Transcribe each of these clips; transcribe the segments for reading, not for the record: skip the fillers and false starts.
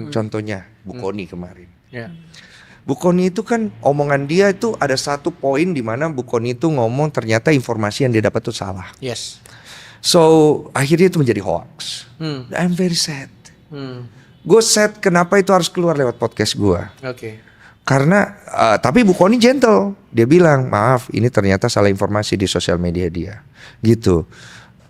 Contohnya Bu Koni kemarin. Ya. Bu Koni itu kan omongan dia itu ada satu poin di mana Bu Koni itu ngomong ternyata informasi yang dia dapat itu salah. Yes. So akhirnya itu menjadi hoax. I'm very sad. Gue sad kenapa itu harus keluar lewat podcast gue. Oke. Karena tapi Bu Koni gentle. Dia bilang maaf ini ternyata salah informasi di sosial media dia. Gitu.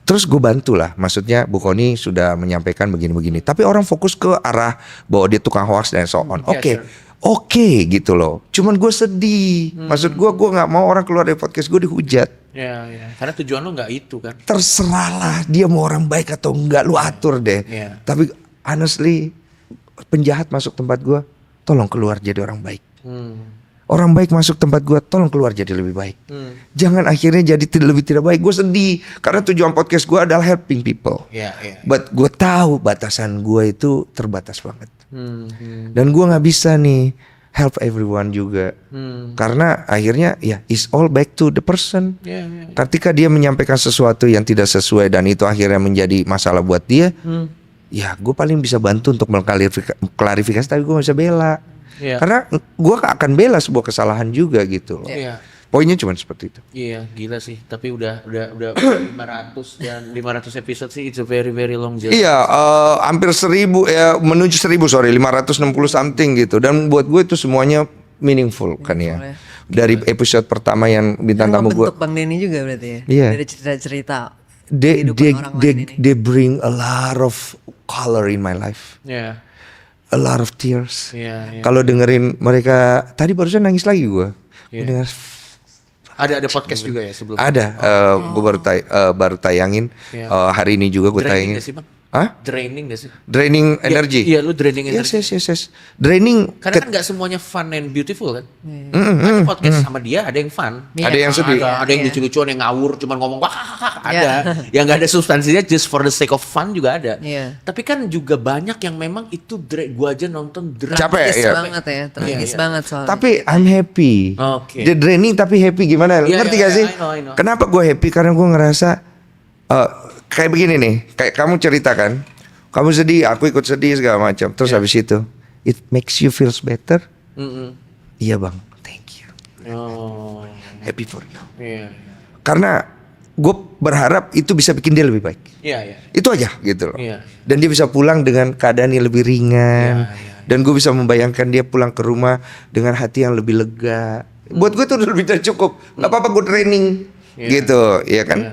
Terus gue bantu lah. Maksudnya Bu Koni sudah menyampaikan begini-begini. Tapi orang fokus ke arah bahwa dia tukang hoax dan so on. Oke. Oke gitu loh. Cuman gue sedih. Maksud gue gak mau orang keluar dari podcast gue dihujat. Ya. Karena tujuan lo nggak itu kan. Terserah lah dia mau orang baik atau enggak. Lu atur deh. Tapi honestly penjahat masuk tempat gue, tolong keluar jadi orang baik. Orang baik masuk tempat gue, tolong keluar jadi lebih baik. Jangan akhirnya jadi lebih tidak baik. Gue sedih karena tujuan podcast gue adalah helping people. But gue tahu batasan gue itu terbatas banget. Dan gue nggak bisa nih help everyone juga. Karena akhirnya ya it's all back to the person. Ketika dia menyampaikan sesuatu yang tidak sesuai dan itu akhirnya menjadi masalah buat dia, ya gue paling bisa bantu untuk mengklarifikasi, tapi gue gak bisa bela. Karena gue gak akan bela sebuah kesalahan juga gitu loh. Poinnya cuma seperti itu. Iya, gila sih. Tapi udah 500 dan 500 episode sih, it's a very very long journey. Iya, hampir 1000 ya, menuju 1000 560 something gitu. Dan buat gue itu semuanya meaningful kan ya. Dari episode pertama yang bintang tamu gue. Bentuk Bang Denny juga berarti ya. Iya. Dari cerita-cerita. They bring a lot of color in my life. A lot of tears. Kalau dengerin mereka tadi barusan nangis lagi gue. Dengar. Ada podcast juga ya sebelumnya. Ada. Gue baru tayangin. Hari ini juga gue tayangin. Gak sih, Bang? Hah? Draining gak sih? Draining energy. Iya, lu draining energy. Yes. Draining. Karena kan gak semuanya fun and beautiful kan. Ada podcast sama dia ada yang fun. Ada yang sedih. Ada yang lucu-lucuan, yang ngawur, cuman ngomong wah ada. Yang gak ada substansinya just for the sake of fun juga ada. Tapi kan juga banyak yang memang itu gua aja nonton capek ya. Banget ya, tragis banget soalnya. Tapi I'm happy. Dia draining tapi happy gimana? Ngerti gak sih? I know. Kenapa gue happy? Karena gue ngerasa kayak begini nih, kayak kamu ceritakan, kamu sedih, aku ikut sedih segala macam. Terus habis itu, it makes you feels better. Iya bang, thank you. Happy for you. Karena gue berharap itu bisa bikin dia lebih baik. Itu aja gitu loh. Dan dia bisa pulang dengan keadaan yang lebih ringan. Dan gue bisa membayangkan dia pulang ke rumah dengan hati yang lebih lega. Buat gue itu udah lebih dari cukup. Gak apa-apa gue training gitu, ya kan?